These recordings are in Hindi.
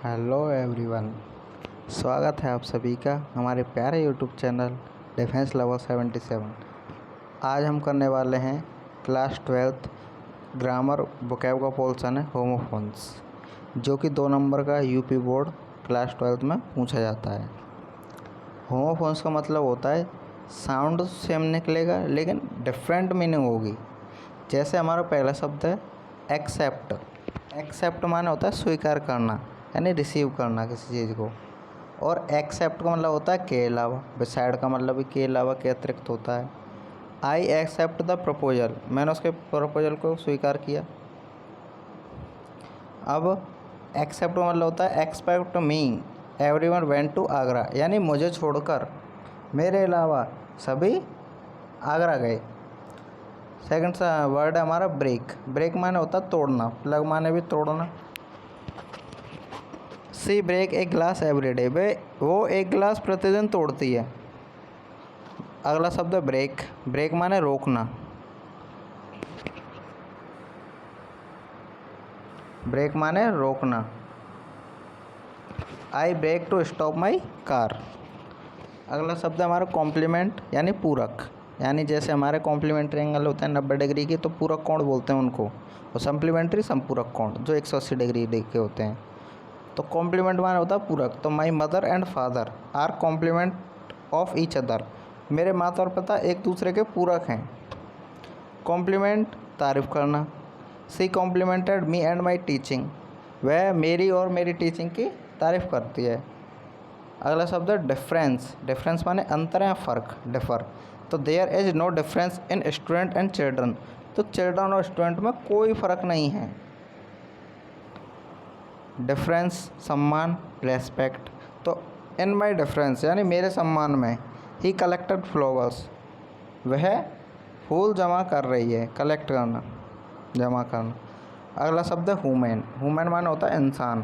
Hello everyone. स्वागत है आप सभी का हमारे प्यारे यूट्यूब चैनल डिफेंस लवर 77। आज हम करने वाले हैं क्लास 12th ग्रामर वोकैब का पोर्शन है होमोफोन्स, जो कि 2 नंबर का यूपी बोर्ड क्लास 12th में पूछा जाता है। होमोफोन्स का मतलब होता है साउंड सेम निकलेगा लेकिन डिफरेंट मीनिंग होगी। जैसे हमारा पहला शब्द है एक्सेप्ट। एक्सेप्ट माने होता है स्वीकार करना, यानी रिसीव करना किसी चीज़ को। और एक्सेप्ट का मतलब होता है के अलावा। बिसाइड का मतलब भी के अलावा के अतिरिक्त होता है। आई एक्सेप्ट द प्रपोजल, मैंने उसके प्रपोजल को स्वीकार किया। अब एक्सेप्ट का मतलब होता है expect me everyone went to Agra, यानी मुझे छोड़कर मेरे अलावा सभी आगरा गए। सेकंड वर्ड है हमारा ब्रेक। ब्रेक माने होता है तोड़ना, प्लग माने भी तोड़ना। सी ब्रेक एक ग्लास एवरीडे, वो एक गिलास प्रतिदिन तोड़ती है। अगला शब्द है ब्रेक। ब्रेक माने रोकना। ब्रेक माने रोकना। I break to stop my car. अगला शब्द है हमारा कॉम्प्लीमेंट, यानी पूरक। यानी जैसे हमारे कॉम्प्लीमेंट्री एंगल होते हैं 90 डिग्री के, तो पूरक कोण बोलते हैं उनको, और सप्लीमेंट्री संपूरक कोण जो 180 डिग्री के होते हैं। तो कॉम्प्लीमेंट माने होता है पूरक। तो my mother and father are complement of each other, मेरे माता और पिता एक दूसरे के पूरक हैं। कॉम्प्लीमेंट तारीफ़ करना। She complimented me and my teaching, वह मेरी और मेरी टीचिंग की तारीफ़ करती है। अगला शब्द है डिफरेंस। डिफरेंस माने अंतर या फ़र्क, डिफ़र। तो there is no difference in student and children, तो चिल्ड्रन और स्टूडेंट में कोई फ़र्क नहीं है। डिफरेंस सम्मान, रेस्पेक्ट। तो इन माई डिफरेंस यानी मेरे सम्मान में, ही कलेक्टेड फ्लावर्स, वह फूल जमा कर रही है। कलेक्ट करना, जमा करना। अगला शब्द है ह्यूमन। ह्यूमन माने होता है इंसान।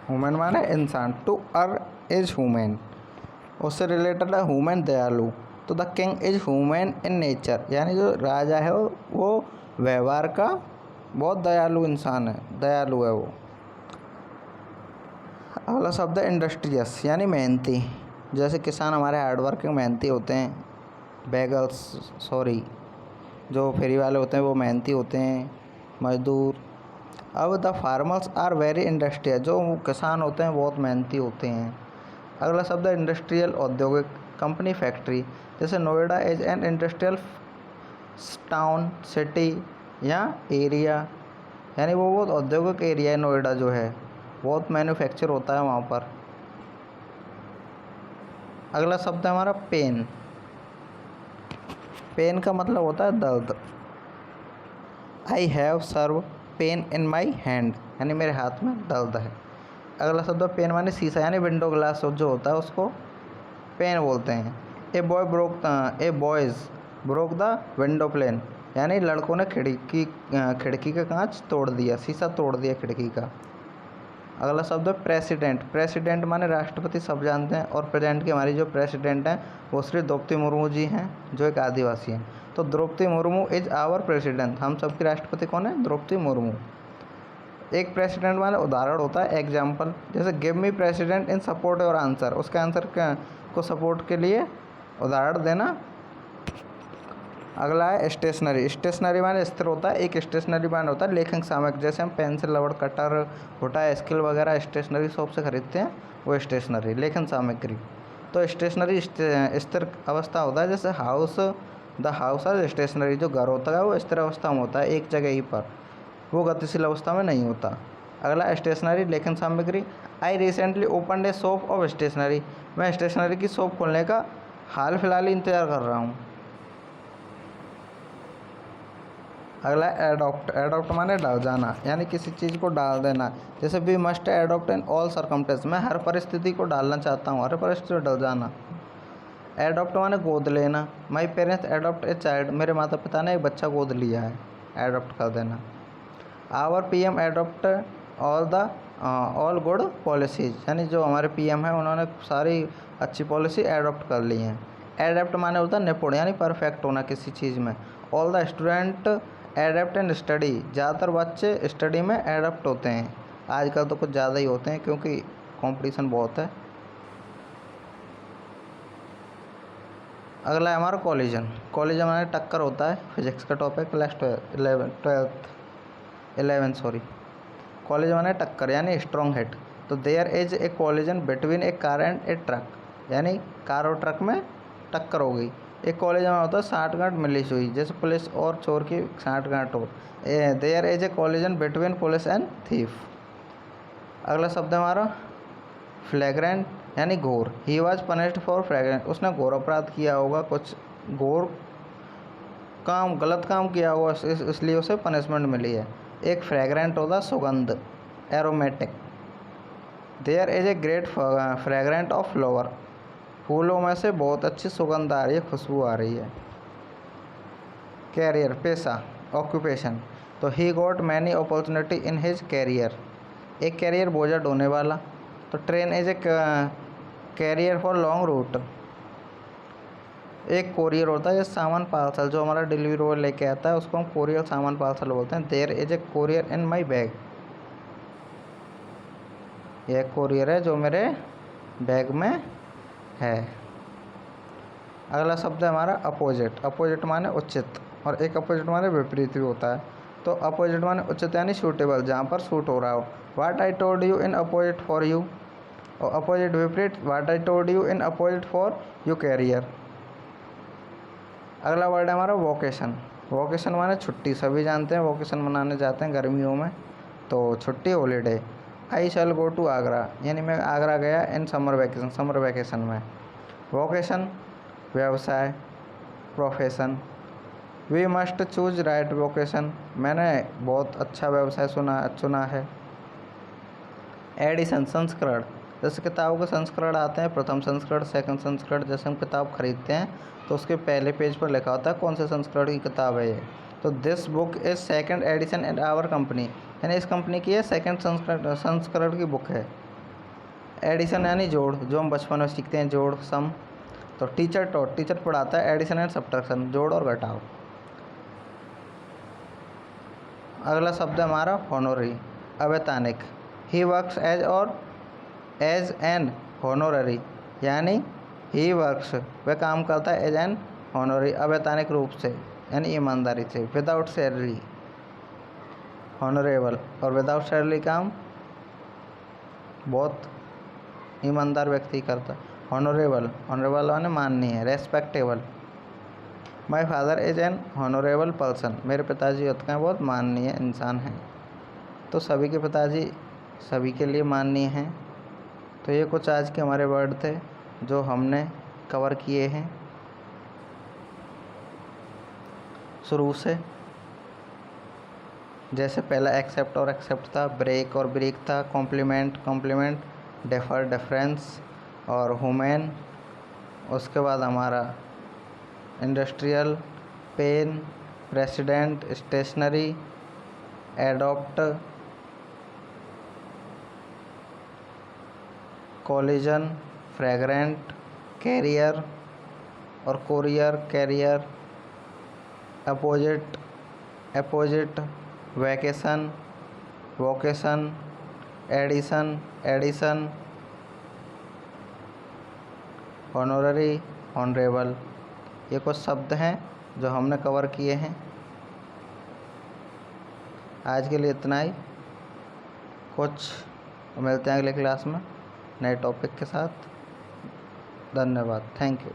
ह्यूमन माने इंसान। टू अर इज ह्यूमन, उससे रिलेटेड है ह्यूमन दयालु। तो the king is human in nature, यानी जो राजा है वो व्यवहार का बहुत दयालु इंसान है, दयालु है वो। अगला शब्द है इंडस्ट्रियस, यानी मेहनती। जैसे किसान हमारे हार्डवर्किंग मेहनती होते हैं। जो फेरी वाले होते हैं वो मेहनती होते हैं, मजदूर। अब the farmers are very industrial, जो किसान होते हैं बहुत मेहनती होते हैं। अगला शब्द है इंडस्ट्रियल, औद्योगिक, कंपनी, फैक्ट्री। जैसे Noida is an industrial town, city या एरिया, यानी वो बहुत औद्योगिक एरिया है नोएडा जो है, बहुत मैन्युफैक्चर होता है वहाँ पर। अगला शब्द है हमारा पेन। पेन का मतलब होता है दर्द। I have severe pain in my hand, यानी मेरे हाथ में दर्द है। अगला शब्द है पेन माने शीशा, यानी विंडो ग्लास जो होता है उसको पेन बोलते हैं। A boys broke the window pane, यानी लड़कों ने खिड़की का कांच तोड़ दिया, शीशा तोड़ दिया खिड़की का। अगला शब्द है प्रेसिडेंट। प्रेसिडेंट माने राष्ट्रपति, सब जानते हैं। और प्रेजेंट की हमारी जो प्रेसिडेंट हैं वो श्री द्रौपदी मुर्मू जी हैं, जो एक आदिवासी हैं। तो Draupadi Murmu is our president, हम सबकी राष्ट्रपति कौन है? द्रौपदी मुर्मू। एक प्रेसिडेंट माने उदाहरण होता है, एग्जाम्पल। जैसे give me president in support और आंसर, उसके आंसर को सपोर्ट के लिए उदाहरण देना। अगला है स्टेशनरी। स्टेशनरी माने स्थिर होता है। एक स्टेशनरी माने होता है लेखन सामग्री, जैसे हम पेंसिल, रबड़, कटर, होता स्केल वगैरह स्टेशनरी शॉप से खरीदते हैं, वो स्टेशनरी, लेखन सामग्री। तो स्टेशनरी स्थिर अवस्था होता है। जैसे द हाउस है स्टेशनरी, जो घर होता है वो स्थिर अवस्था में होता है एक जगह ही पर, वो गतिशील अवस्था में नहीं होता। अगला स्टेशनरी, लेखन सामग्री। I recently opened a shop of stationery, मैं स्टेशनरी की शॉप खोलने का हाल फिलहाल ही इंतज़ार कर रहा हूँ। अगला एडॉप्ट। एडॉप्ट माने डाल जाना, यानी किसी चीज़ को डाल देना। जैसे we must adopt in all circumstances, मैं हर परिस्थिति को डालना चाहता हूँ, हर परिस्थिति में डाल जाना। एडॉप्ट माने गोद लेना। My parents adopt a child, मेरे माता पिता ने एक बच्चा गोद लिया है, एडॉप्ट कर देना। Our PM adopt all good policies, यानी जो हमारे पीएम हैं उन्होंने सारी अच्छी पॉलिसी एडॉप्ट कर ली हैं। एडॉप्ट माने होता है निपुण, यानी परफेक्ट होना किसी चीज़ में। All the student adept in study, ज़्यादातर बच्चे स्टडी में एडेप्ट होते हैं। आजकल तो कुछ ज़्यादा ही होते हैं क्योंकि कंपटीशन बहुत है। अगला है हमारा कोलिजन। कोलिजन माने टक्कर होता है, फिजिक्स का टॉपिक, क्लास 11 सॉरी। कोलिजन माने टक्कर यानी स्ट्रॉन्ग हिट। तो there is a collision between a car and a truck, यानी कार और ट्रक में टक्कर हो गई। एक कोलिजन में होता है 60 गांठ मिली हुई, जैसे पुलिस और चोर की 60 गांठ हो। There is a collision between police and thief. अगला शब्द है हमारा फ्लैग्रेंट यानी घोर। He was punished for flagrant, उसने घोर अपराध किया होगा, कुछ घोर काम, गलत काम किया होगा, इसलिए उसे पनिशमेंट मिली है। एक फ्रैग्रेंट होता सुगंध, aromatic. There is a great fragrant of flower, फूलों में से बहुत अच्छी सुगंध आ रही है, खुशबू आ रही है। कैरियर पेशा, ऑक्यूपेशन। तो he got many opportunity in his career, एक कैरियर बोझा ढोने वाला। तो train is a carrier for long route. एक कोरियर होता है, सामान पार्सल, जो हमारा डिलीवरी बॉय लेके आता है उसको हम कोरियर सामान पार्सल बोलते हैं। There is a courier in my bag, यह कोरियर है जो मेरे बैग में है। अगला शब्द है हमारा अपोजिट। अपोजिट माने उचित, और एक अपोजिट माने विपरीत भी होता है। तो अपोजिट माने उचित यानी सूटेबल, जहाँ पर सूट हो रहा हो। What I told you in opposite for you, और अपोजिट विपरीत, what I told you in opposite for you career. अगला वर्ड है हमारा वोकेशन। वोकेशन माने छुट्टी, सभी जानते हैं वोकेशन मनाने जाते हैं गर्मियों में, तो छुट्टी, holiday. I shall go to Agra, यानी मैं आगरा गया in summer vacation, summer vacation में। वोकेशन व्यवसाय, profession. We must choose right vocation, मैंने बहुत अच्छा व्यवसाय चुना है। एडिशन संस्करण, जैसे किताबों के संस्करण आते हैं, प्रथम संस्करण, सेकंड संस्करण। जैसे हम किताब खरीदते हैं तो उसके पहले पेज पर लिखा होता है कौन से संस्करण की किताब है ये। तो this book is second edition in our company, यानी इस कंपनी की ये सेकंड संस्करण की बुक है। एडिशन यानी जोड़, जो हम बचपन में सीखते हैं, जोड़, सम। तो टीचर टॉट, टीचर पढ़ाता है, एडिशन एंड सब्ट्रैक्शन, जोड़ और घटाव। अगला शब्द है हमारा हॉनोररी, अवैतनिक। ही वर्क्स एज एन हॉनोररी, यानी ही वर्क्स, वह काम करता है एज एन हॉनोररी, अवैतनिक रूप से यानी ईमानदारी से, विदाउट सैलरी। हॉनरेबल और विदाउट सैलरी काम बहुत ईमानदार व्यक्ति करता है। हॉनरेबल, हॉनरेबल माने माननीय, respectable. My father is an honourable person, मेरे पिताजी होते हैं बहुत माननीय इंसान हैं। तो सभी के पिताजी सभी के लिए माननीय हैं। तो ये कुछ आज के हमारे वर्ड थे जो हमने कवर किए हैं शुरू से। जैसे पहला एक्सेप्ट और एक्सेप्ट था, ब्रेक और ब्रेक था, कॉम्प्लीमेंट कॉम्प्लीमेंट, डेफर डिफरेंस और हुमैन। उसके बाद हमारा industrial, pane, president, stationery, adopt, collision, fragrant, carrier और courier, career, opposite, apposite, vacation, vocation, edition, addition, honorary, honourable. ये कुछ शब्द हैं जो हमने कवर किए हैं। आज के लिए इतना ही, कुछ मिलते हैं अगले क्लास में नए टॉपिक के साथ। धन्यवाद, थैंक यू।